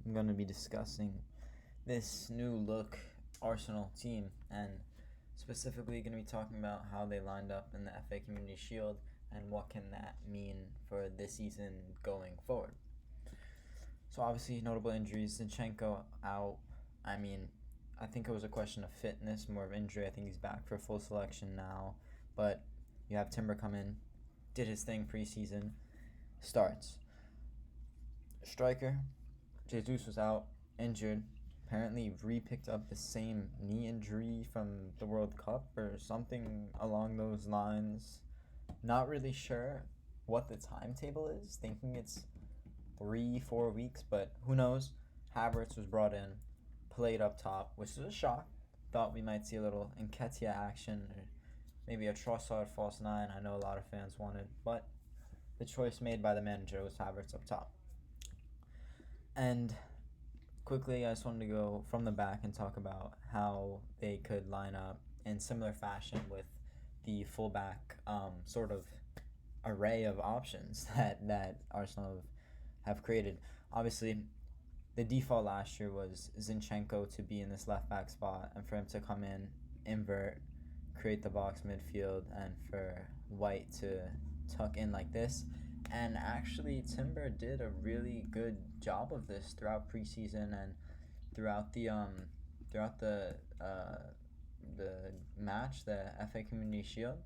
I'm going to be discussing this new look Arsenal team and specifically going to be talking about how they lined up in the FA Community Shield and what can that mean for this season going forward. So obviously notable injuries, Zinchenko out. I think it was a question of fitness, more of injury. I think he's back for full selection now. But you have Timber come in, did his thing preseason, starts. Striker, Jesus was out, injured. Apparently re-picked up the same knee injury from the World Cup or something along those lines. Not really sure what the timetable is. Thinking it's 3-4 weeks, but who knows. Havertz was brought in, played up top, which was a shock. Thought we might see a little Nketiah action, or maybe a Trossard false nine. I know a lot of fans wanted, but the choice made by the manager was Havertz up top. And quickly, I just wanted to go from the back and talk about how they could line up in similar fashion with the fullback sort of array of options that Arsenal have created. Obviously, the default last year was Zinchenko to be in this left back spot and for him to come in, invert, create the box midfield, and for White to tuck in like this. And actually, Timber did a really good job of this throughout preseason and throughout the match, the FA Community Shield.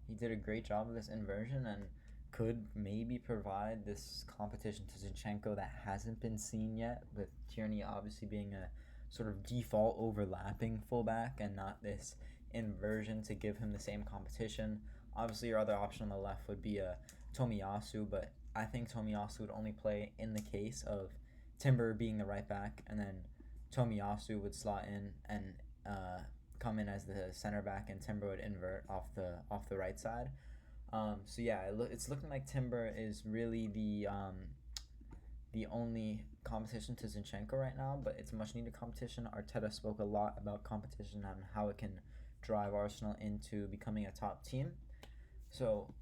He did a great job of this inversion and could maybe provide this competition to Zinchenko that hasn't been seen yet, with Tierney obviously being a sort of default overlapping fullback and not this inversion to give him the same competition. Obviously, your other option on the left would be a Tomiyasu, but I think Tomiyasu would only play in the case of Timber being the right back, and then Tomiyasu would slot in and come in as the center back, and Timber would invert off the right side. It's looking like Timber is really the only competition to Zinchenko right now, but it's a much needed competition. Arteta spoke a lot about competition and how it can drive Arsenal into becoming a top team. So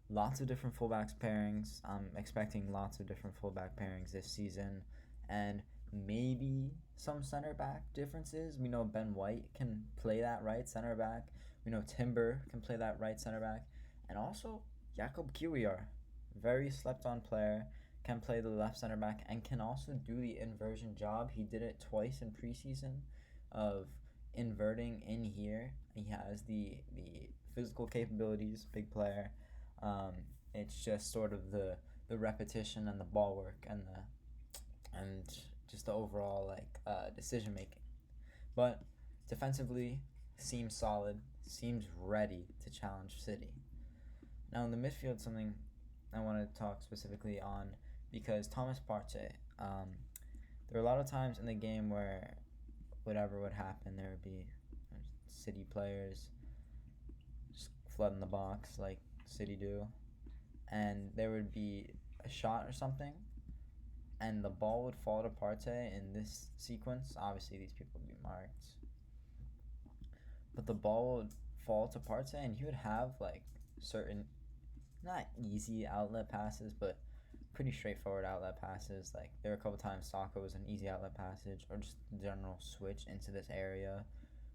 lots of different fullbacks pairings. I'm expecting lots of different fullback pairings this season, and maybe some center back differences. We know Ben White can play that right center back. We know Timber can play that right center back, and also Jakub Kiwior, very slept on player, can play the left center back and can also do the inversion job. He did it twice in preseason of inverting in here. He has the physical capabilities, big player. It's just sort of the repetition and the ball work and just the overall decision making. But defensively, seems solid, seems ready to challenge City. Now in the midfield, something I want to talk specifically on, because Thomas Partey, there were a lot of times in the game where whatever would happen, there would be City players just flooding the box like City do, and there would be a shot or something, and the ball would fall to Partey in this sequence. Obviously, these people would be marked, but the ball would fall to Partey, and he would have certain, not easy outlet passes, but pretty straightforward outlet passes. Like there were a couple times Saka was an easy outlet passage, or just general switch into this area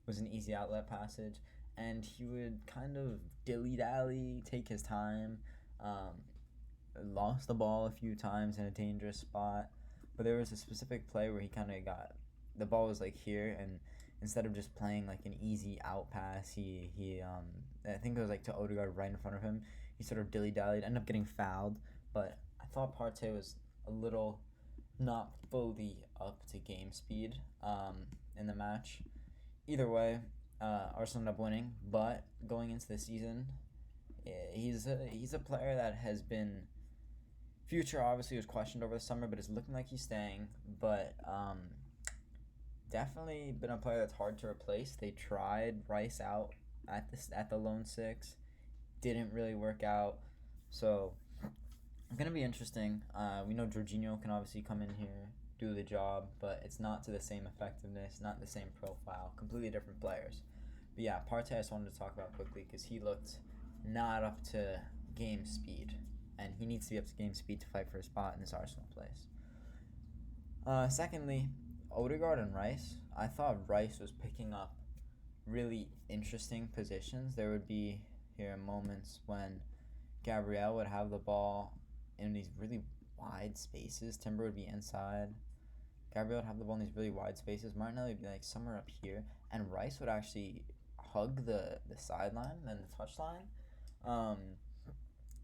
was an easy outlet passage, and he would kind of dilly-dally, take his time, lost the ball a few times in a dangerous spot. But there was a specific play where he kind of got, the ball was here, and instead of just playing an easy out pass, he I think it was to Odegaard right in front of him, he sort of dilly-dallied, ended up getting fouled. But I thought Partey was a little not fully up to game speed in the match. Either way, Arsenal ended up winning, but going into the season, he's a player that has been, future obviously was questioned over the summer, but it's looking like he's staying. But definitely been a player that's hard to replace. They tried Rice out at the lone six, didn't really work out. So it's gonna be interesting. We know Jorginho can obviously come in here, do the job, but it's not to the same effectiveness, not the same profile, completely different players. But yeah, Partey I just wanted to talk about quickly because he looked not up to game speed, and he needs to be up to game speed to fight for a spot in this Arsenal place. Secondly, Odegaard and Rice. I thought Rice was picking up really interesting positions. There would be here moments when Gabriel would have the ball in these really wide spaces. Timber would be inside. Gabriel would have the ball in these really wide spaces. Martinelli would be like somewhere up here, and Rice would actually hug the sideline and the touchline, um,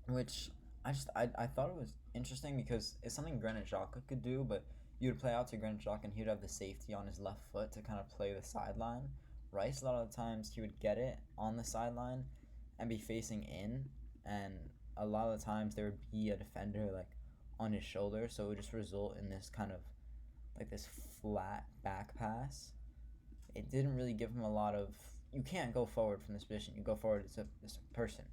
which I thought it was interesting because it's something Granit Xhaka could do, but you would play out to Granit Xhaka and he would have the safety on his left foot to kind of play the sideline. Rice, a lot of the times, he would get it on the sideline and be facing in, and a lot of the times there would be a defender like on his shoulder, so it would just result in this kind of like this flat back pass. It didn't really give him a lot of. You can't go forward from this position. You go forward. It's a person.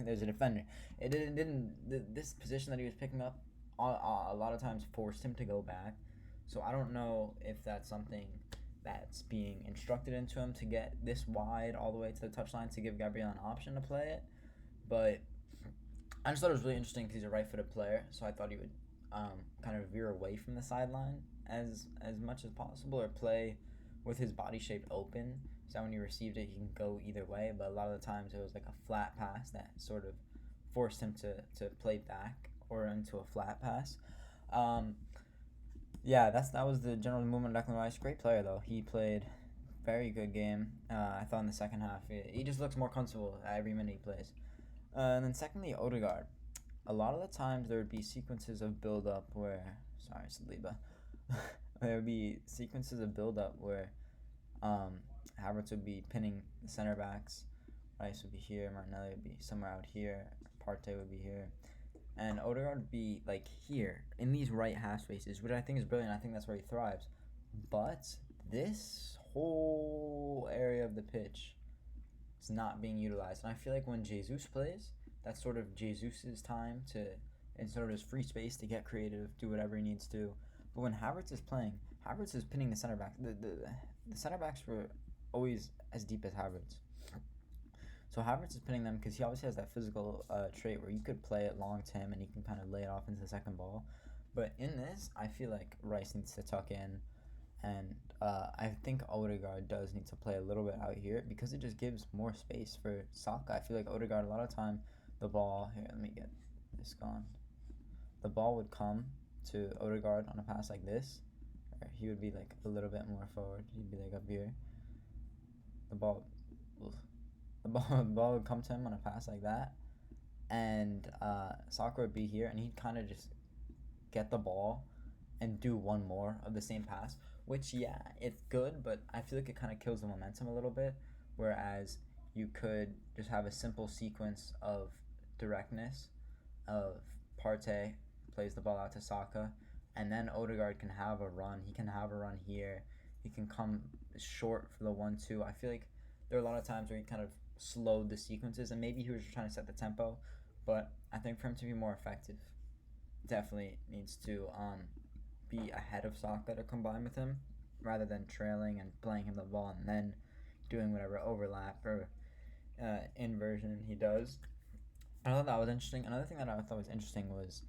There's a defender. It didn't. This position that he was picking up, a lot of times forced him to go back. So I don't know if that's something that's being instructed into him to get this wide all the way to the touchline to give Gabriel an option to play it. But I just thought it was really interesting because he's a right-footed player, so I thought he would kind of veer away from the sideline as much as possible, or play with his body shape open, so when he received it, he can go either way. But a lot of the times, it was like a flat pass that sort of forced him to play back or into a flat pass. Yeah, that was the general movement of Declan Rice. Great player though. He played very good game. I thought in the second half, he just looks more comfortable every minute he plays. And then secondly, Odegaard. A lot of the times there would be sequences of build up where, sorry, Saliba. There would be sequences of build up where Havertz would be pinning the center backs. Rice would be here. Martinelli would be somewhere out here. Partey would be here. And Odegaard would be like here in these right half spaces, which I think is brilliant. I think that's where he thrives. But this whole area of the pitch is not being utilized. And I feel like when Jesus plays, that's sort of Jesus's time to, in sort of his free space to get creative, do whatever he needs to. But when Havertz is playing, Havertz is pinning the center back. The center backs were always as deep as Havertz. So Havertz is pinning them because he obviously has that physical trait where you could play it long to him and he can kind of lay it off into the second ball. But in this, I feel like Rice needs to tuck in, and I think Odegaard does need to play a little bit out here because it just gives more space for Saka. I feel like Odegaard, a lot of time, the ball, here, let me get this gone. The ball would come to Odegaard on a pass like this, or he would be like a little bit more forward. He'd be like up here. The ball would come to him on a pass like that, and Saka would be here, and he'd kind of just get the ball and do one more of the same pass, which, yeah, it's good, but I feel like it kind of kills the momentum a little bit, whereas you could just have a simple sequence of directness of Partey plays the ball out to Saka, and then Odegaard can have a run. He can have a run here. He can come short for the 1-2. I feel like there are a lot of times where he kind of slowed the sequences, and maybe he was just trying to set the tempo, but I think for him to be more effective, definitely needs to be ahead of Saka to combine with him, rather than trailing and playing him the ball and then doing whatever overlap or inversion he does. I thought that was interesting. Another thing that I thought was interesting was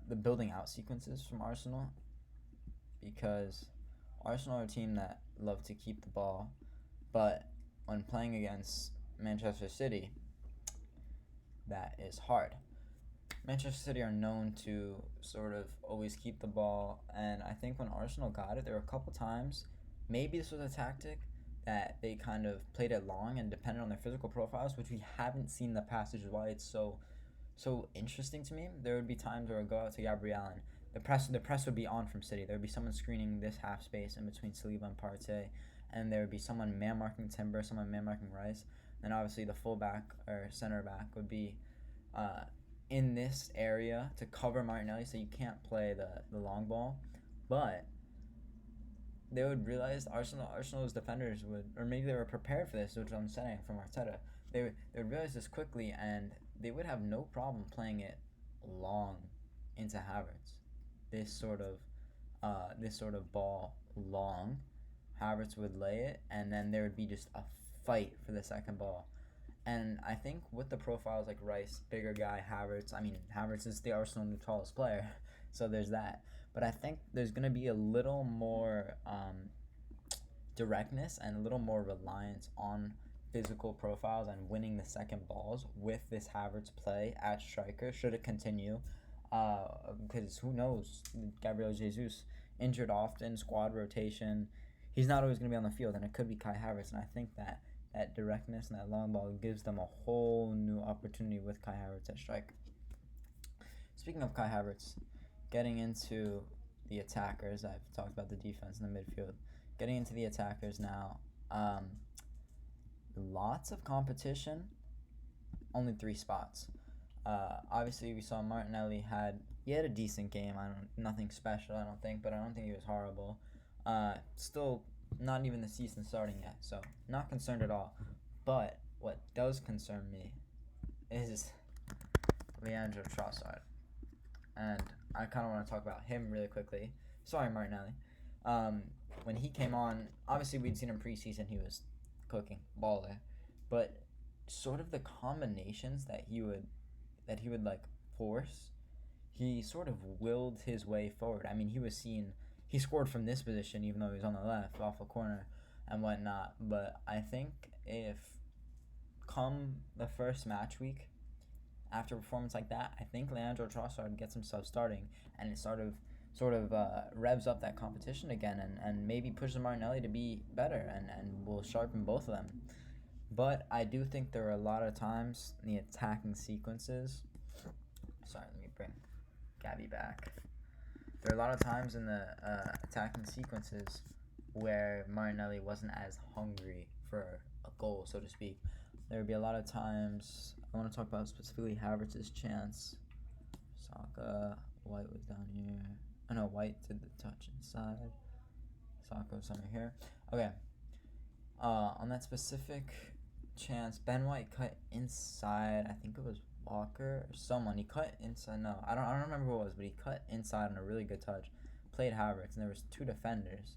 the building out sequences from Arsenal, because Arsenal are a team that love to keep the ball, but when playing against Manchester City, that is hard. Manchester City are known to sort of always keep the ball, and I think when Arsenal got it, there were a couple times, maybe this was a tactic, that they kind of played it long and depended on their physical profiles, which we haven't seen in the past, which is why it's so interesting to me. There would be times where I would go out to Gabriel and the press would be on from City. There would be someone screening this half space in between Saliba and Partey, and there would be someone man marking Timber, someone man marking Rice, and obviously the fullback or center back would be in this area to cover Martinelli, so you can't play the long ball. But they would realize Arsenal's defenders would, or maybe they were prepared for this, which I'm saying from Arteta. They would realize this quickly, and they would have no problem playing it long into Havertz. This sort of ball long, Havertz would lay it, and then there would be just a fight for the second ball. And I think with the profiles like Rice, bigger guy, Havertz, I mean, Havertz is the Arsenal tallest player, so there's that. but I think there's going to be a little more directness and a little more reliance on physical profiles and winning the second balls with this Havertz play at striker, should it continue. Because who knows? Gabriel Jesus injured often, squad rotation. He's not always going to be on the field, and it could be Kai Havertz. And I think that directness and that long ball gives them a whole new opportunity with Kai Havertz at strike. Speaking of Kai Havertz, getting into the attackers, I've talked about the defense and the midfield. Getting into the attackers now, lots of competition, only 3 spots. Obviously, we saw Martinelli had a decent game. Nothing special, I don't think, but I don't think he was horrible. Still, not even the season starting yet, so not concerned at all. But what does concern me is Leandro Trossard, and I kind of want to talk about him really quickly. Sorry, Martinelli. When he came on, obviously we'd seen him preseason. He was cooking, baller, but sort of the combinations that he would like force, he sort of willed his way forward. I mean, he scored from this position even though he was on the left off a corner and whatnot. But I think if come the first match week, after a performance like that, I think Leandro Trossard gets himself starting, and it sort of revs up that competition again, and maybe pushes Martinelli to be better, and will sharpen both of them. But I do think there are a lot of times in the attacking sequences. Sorry, let me bring Gabby back. There are a lot of times in the attacking sequences where Martinelli wasn't as hungry for a goal, so to speak. There would be a lot of times. I want to talk about specifically Havertz's chance. Saka, White was down here. Oh no, White did the touch inside. Saka was somewhere here. Okay. On that specific chance, Ben White cut inside. I think it was Walker or someone. He cut inside. No, I don't remember who it was, but he cut inside on a really good touch. Played Havertz, and there was 2 defenders.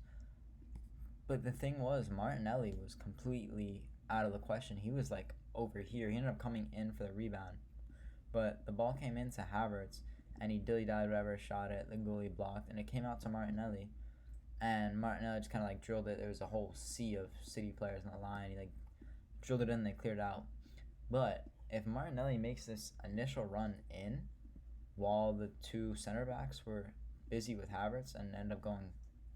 But the thing was, Martinelli was completely out of the question. He was like over here. He ended up coming in for the rebound, but the ball came into Havertz, and he dilly-dallied whatever, shot it. The goalie blocked, and it came out to Martinelli. And Martinelli just kind of like drilled it. There was a whole sea of City players on the line. He like drilled it in, they cleared out. But if Martinelli makes this initial run in while the 2 center backs were busy with Havertz and end up going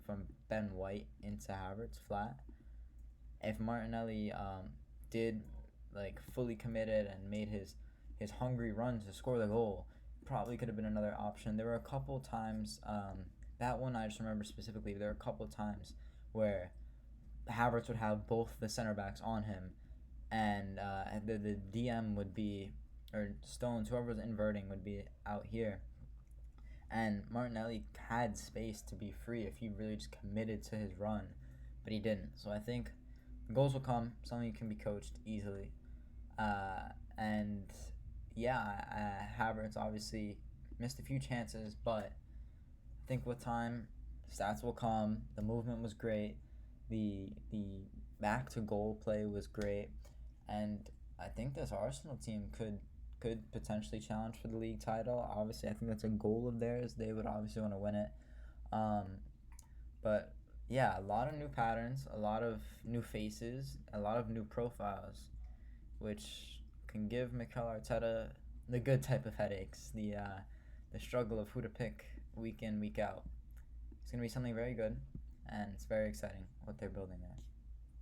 from Ben White into Havertz flat, if Martinelli did like fully committed and made his hungry run to score the goal, probably could have been another option. There were a couple times, that one I just remember specifically, there were a couple times where Havertz would have both the center backs on him, and the DM would be, or Stones, whoever was inverting, would be out here. And Martinelli had space to be free if he really just committed to his run, but he didn't. So I think goals will come, something can be coached easily. And yeah, Havertz obviously missed a few chances, but I think with time, stats will come. The movement was great. The back to goal play was great, and I think this Arsenal team could potentially challenge for the league title. Obviously, I think that's a goal of theirs. They would obviously want to win it. But yeah, a lot of new patterns, a lot of new faces, a lot of new profiles, which can give Mikel Arteta the good type of headaches, the struggle of who to pick week in, week out. It's going to be something very good, and it's very exciting what they're building there.